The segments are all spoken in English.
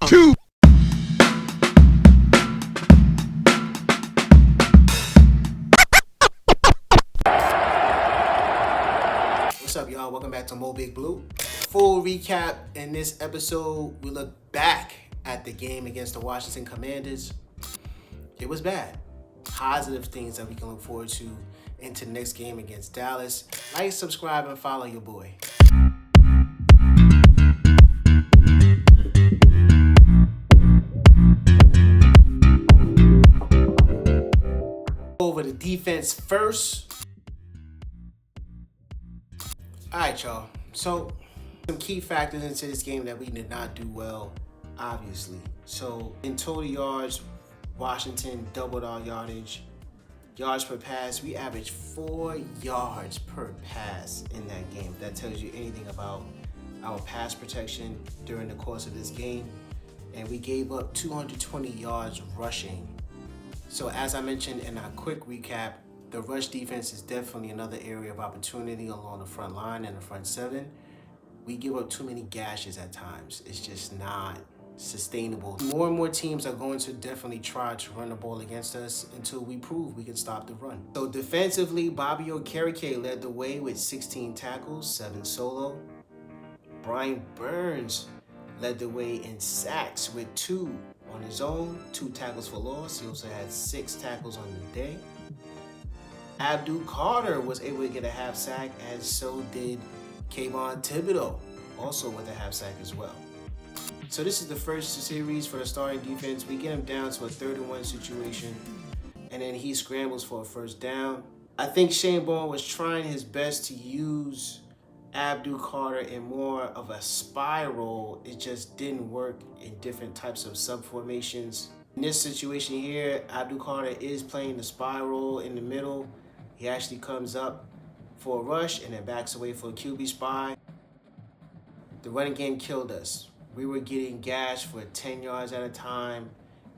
two. What's up, y'all? Welcome back to Mo Big Blue. Full recap in this episode. We look back at the game against the Washington Commanders. It was bad. Positive things that we can look forward to into the next game against Dallas. Like, subscribe, and follow your boy. Over the defense first. All right, y'all. So, some key factors into this game that we did not do well, obviously. So, in total yards, Washington doubled our yardage. Yards per pass, we averaged 4 yards per pass in that game. If that tells you anything about our pass protection during the course of this game. And we gave up 220 yards rushing. So as I mentioned in our quick recap, the rush defense is definitely another area of opportunity along the front line and the front seven. We give up too many gashes at times. It's just not sustainable. More and more teams are going to definitely try to run the ball against us until we prove we can stop the run. So defensively, Bobby Okereke led the way with 16 tackles, 7 solo. Brian Burns led the way in sacks with 2 on his own, 2 tackles for loss. He also had 6 tackles on the day. Abdul Carter was able to get a half sack, as so did Kayvon Thibodeau, also with a half sack as well. So this is the first series for the starting defense. We get him down to a 3rd-and-1 situation, and then he scrambles for a first down. I think Shane Bowen was trying his best to use Abdul Carter in more of a spiral. It just didn't work in different types of sub formations. In this situation here, Abdul Carter is playing the spiral in the middle. He actually comes up for a rush and then backs away for a QB spy. The running game killed us. We were getting gashed for 10 yards at a time.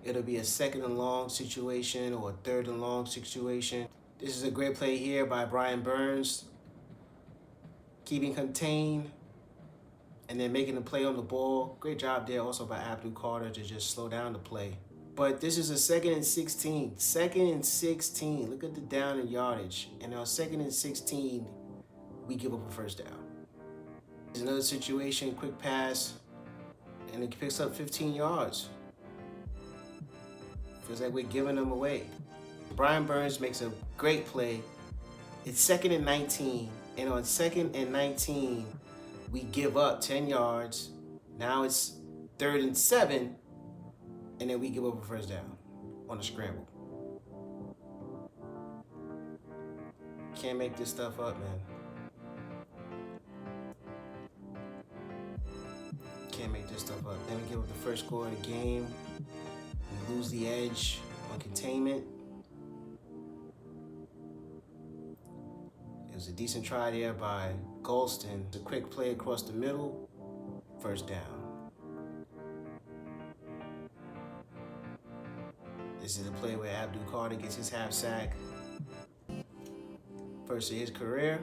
It'll be a 2nd and long situation or a 3rd and long situation. This is a great play here by Brian Burns, keeping contained and then making the play on the ball. Great job there also by Abdul Carter to just slow down the play. But this is a 2nd and 16. 2nd and 16. Look at the down in yardage. And now 2nd and 16, we give up a first down. There's another situation, quick pass, and it picks up 15 yards. Feels like we're giving them away. Brian Burns makes a great play. It's 2nd and 19. And on 2nd and 19, we give up 10 yards. Now it's 3rd and 7. And then we give up a first down on a scramble. Can't make this stuff up, man. Can't make this stuff up. Then we give up the first score of the game. We lose the edge on containment. It was a decent try there by Golston. It's a quick play across the middle. First down. This is a play where Abdul Carter gets his half sack. First of his career.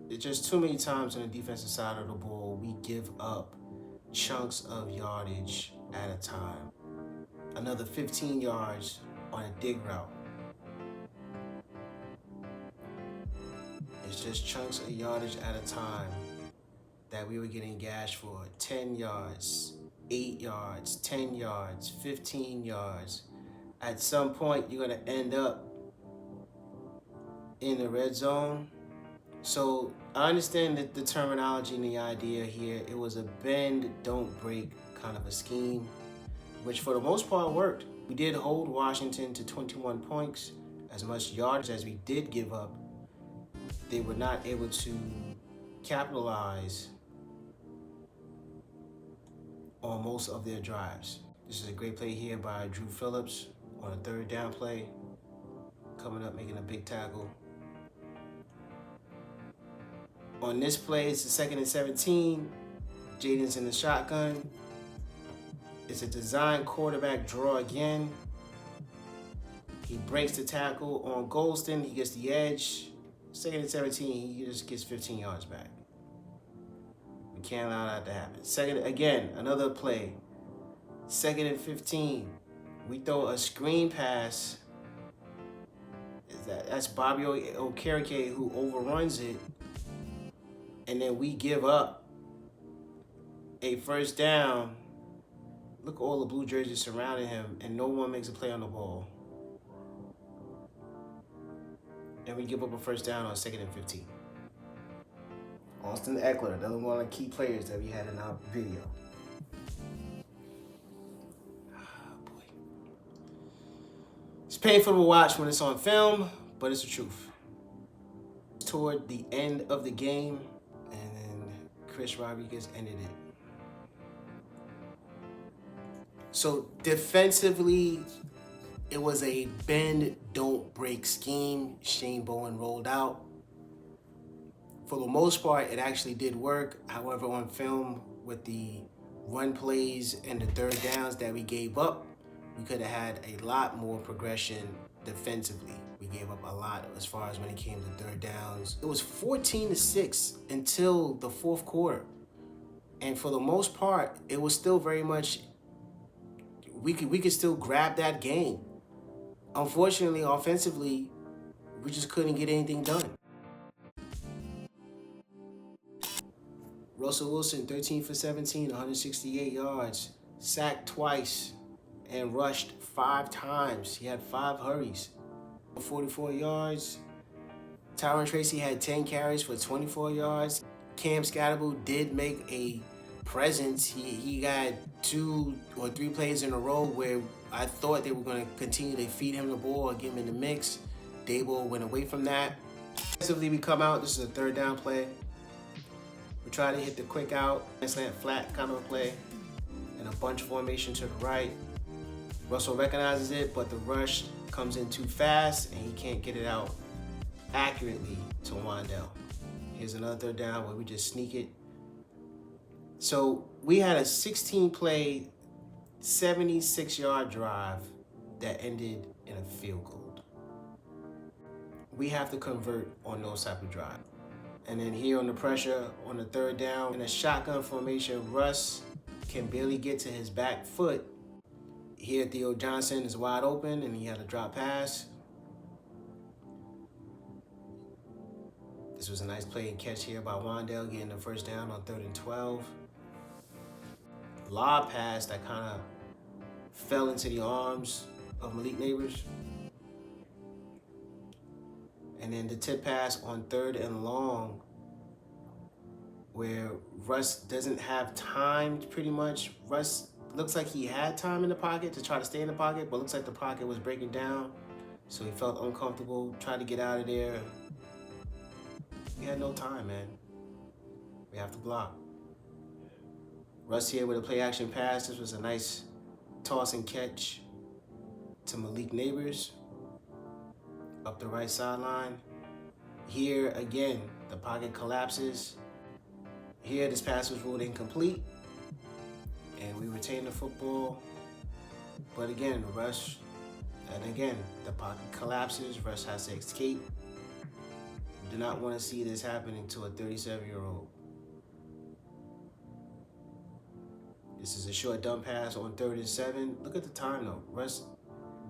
It's just too many times on the defensive side of the ball, we give up chunks of yardage at a time. Another 15 yards on a dig route. It's just chunks of yardage at a time that we were getting gashed for. 10 yards, 8 yards, 10 yards, 15 yards. At some point, you're going to end up in the red zone. So I understand that the terminology and the idea here, it was a bend, don't break kind of a scheme, which for the most part worked. We did hold Washington to 21 points. As much yardage as we did give up, they were not able to capitalize on most of their drives. This is a great play here by Drew Phillips on a 3rd down play. Coming up, making a big tackle. On this play, it's the 2nd and 17. Jaden's in the shotgun. It's a design quarterback draw again. He breaks the tackle on Golston. He gets the edge. 2nd and 17, he just gets 15 yards back. We can't allow that to happen. Second, again, another play. 2nd and 15. We throw a screen pass. That's Bobby Okereke who overruns it. And then we give up a first down. Look at all the blue jerseys surrounding him, and no one makes a play on the ball. And we give up a first down on 2nd and 15. Austin Eckler, another one of the key players that we had in our video. Boy. It's painful to watch when it's on film, but it's the truth. Toward the end of the game, and then Chris Rodriguez ended it. So defensively, it was a bend, don't break scheme Shane Bowen rolled out. For the most part, it actually did work. However, on film, with the run plays and the third downs that we gave up, we could have had a lot more progression defensively. We gave up a lot as far as when it came to third downs. It was 14-6 until the fourth quarter. And for the most part, it was still very much, we could still grab that game. Unfortunately, offensively, we just couldn't get anything done. Russell Wilson, 13 for 17, 168 yards, sacked twice, and rushed 5 times. He had 5 hurries, 44 yards. Tyron Tracy had 10 carries for 24 yards. Cam Scatterbo did make a presence. He got 2 or 3 plays in a row where I thought they were going to continue to feed him the ball or get him in the mix. Dable went away from that. Defensively, we come out. This is a third down play. We try to hit the quick out, slant flat kind of a play, and a bunch formation to the right. Russell recognizes it, but the rush comes in too fast, and he can't get it out accurately to Wandell. Here's another third down where we just sneak it. So we had a 16-play, 76-yard drive that ended in a field goal. We have to convert on those type of drives. And then here on the pressure, on the third down, in a shotgun formation, Russ can barely get to his back foot. Here, Theo Johnson is wide open, and he had a drop pass. This was a nice play and catch here by Wandell, getting the first down on 3rd and 12. Lob pass that kind of fell into the arms of Malik Neighbors. And then the tip pass on 3rd and long, where Russ doesn't have time pretty much. Russ looks like he had time in the pocket to try to stay in the pocket, but looks like the pocket was breaking down. So he felt uncomfortable, tried to get out of there. We had no time, man. We have to block. Russ here with a play action pass. This was a nice toss and catch to Malik Neighbors. Up the right sideline. Here again, the pocket collapses. Here, this pass was ruled incomplete, and we retain the football. But again, the rush, and again, the pocket collapses. Russ has to escape. We do not want to see this happening to a 37-year-old. This is a short dump pass on 3rd and 7. Look at the time though. Russ,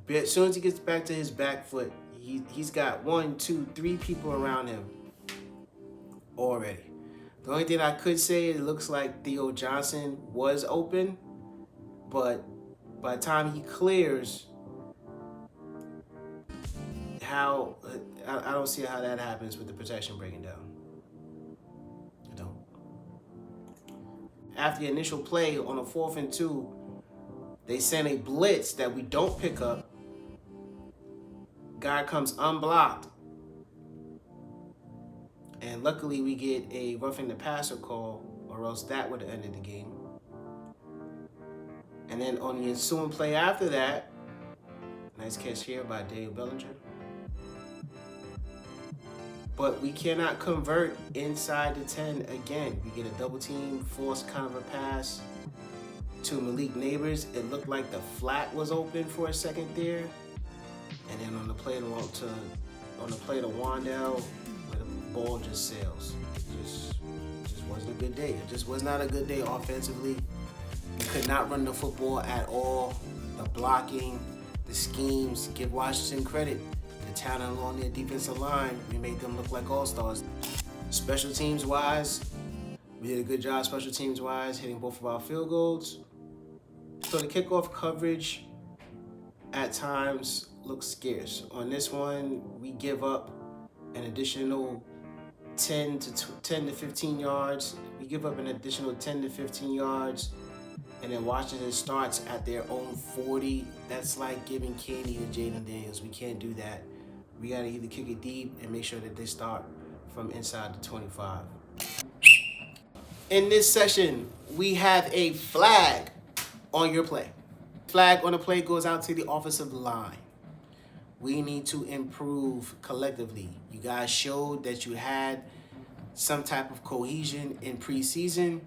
as soon as he gets back to his back foot, he's got 1, 2, 3 people around him already. The only thing I could say, it looks like Theo Johnson was open, but by the time he clears, I don't see how that happens with the protection breaking down. I don't. After the initial play on a 4th and 2, they send a blitz that we don't pick up. Guy comes unblocked. And luckily we get a roughing the passer call, or else that would have ended the game. And then on the ensuing play after that, nice catch here by Dave Bellinger. But we cannot convert inside the 10 again. We get a double team, force kind of a pass to Malik Neighbors. It looked like the flat was open for a second there. And then on the play to Wandell, where the ball just sails. It just wasn't a good day. It just was not a good day offensively. We could not run the football at all. The blocking, the schemes, give Washington credit. The talent along their defensive line, we made them look like all-stars. Special teams wise, we did a good job special teams wise, hitting both of our field goals. So the kickoff coverage at times looks scarce. On this one, we give up an additional 10 to 15 yards. We give up an additional 10 to 15 yards, and then Washington starts at their own 40. That's like giving candy to Jaden Daniels. We can't do that. We gotta either kick it deep and make sure that they start from inside the 25. In this session, we have a flag on your play. Flag on the play goes out to the offensive line. We need to improve collectively. You guys showed that you had some type of cohesion in preseason.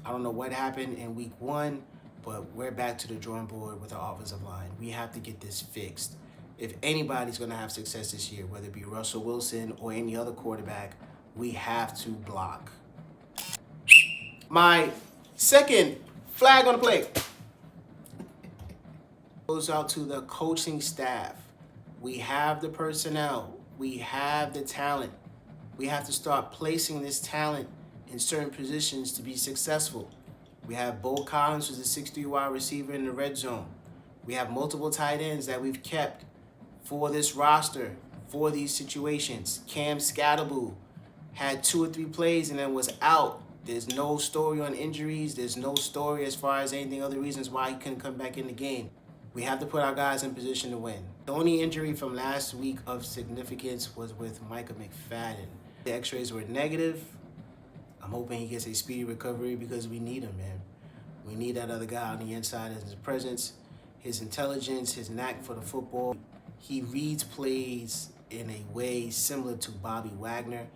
I don't know what happened in week 1, but we're back to the drawing board with our offensive line. We have to get this fixed. If anybody's going to have success this year, whether it be Russell Wilson or any other quarterback, we have to block. My second flag on the play goes out to the coaching staff. We have the personnel. We have the talent. We have to start placing this talent in certain positions to be successful. We have Bo Collins, who's a 6'3" wide receiver in the red zone. We have multiple tight ends that we've kept for this roster, for these situations. Cam Scatterboo had 2 or 3 plays and then was out. There's no story on injuries. There's no story as far as anything other reasons why he couldn't come back in the game. We have to put our guys in position to win. The only injury from last week of significance was with Micah McFadden. The x-rays were negative. I'm hoping he gets a speedy recovery because we need him, man. We need that other guy on the inside as his presence, his intelligence, his knack for the football. He reads plays in a way similar to Bobby Wagner.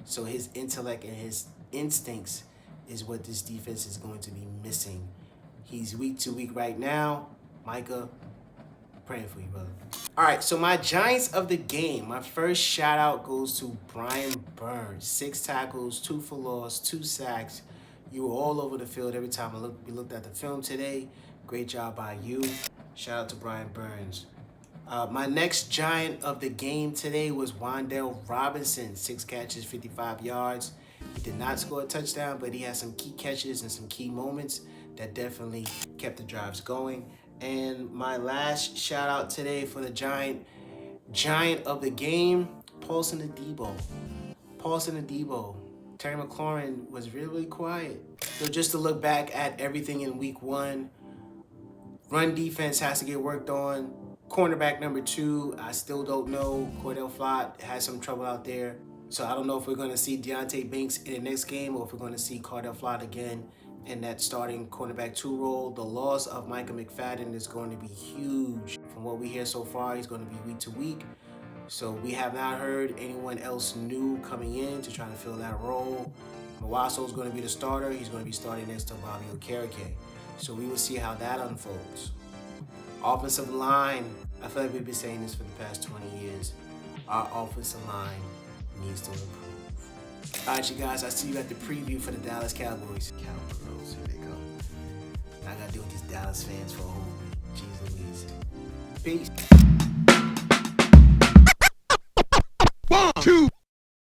So his intellect and his instincts is what this defense is going to be missing. He's week to week right now. Micah, praying for you, brother. All right, so my Giants of the game. My first shout out goes to Brian Burns. 6 tackles, 2 for loss, 2 sacks. You were all over the field every time we looked at the film today. Great job by you. Shout out to Brian Burns. My next Giant of the game today was Wan'Dale Robinson. 6 catches, 55 yards. He did not score a touchdown, but he had some key catches and some key moments that definitely kept the drives going. And my last shout out today for the Giant of the game, Paulson Adebo. Terry McLaurin was really quiet. So just to look back at everything in week 1, run defense has to get worked on. Cornerback number 2, I still don't know. Cordell Flott had some trouble out there. So I don't know if we're going to see Deontay Banks in the next game or if we're going to see Cordell Flott again in that starting cornerback 2 role. The loss of Micah McFadden is going to be huge. From what we hear so far, he's going to be week to week. So we have not heard anyone else new coming in to try to fill that role. Mawaso is going to be the starter. He's going to be starting next to Bobby Okereke. So we will see how that unfolds. Offensive line, I feel like we've been saying this for the past 20 years. Our offensive line needs to improve. All right, you guys, I see you at the preview for the Dallas Cowboys. Cowgirls, here they come. I got to deal with these Dallas fans for a whole week. Jeez Louise. Peace. 1, 2.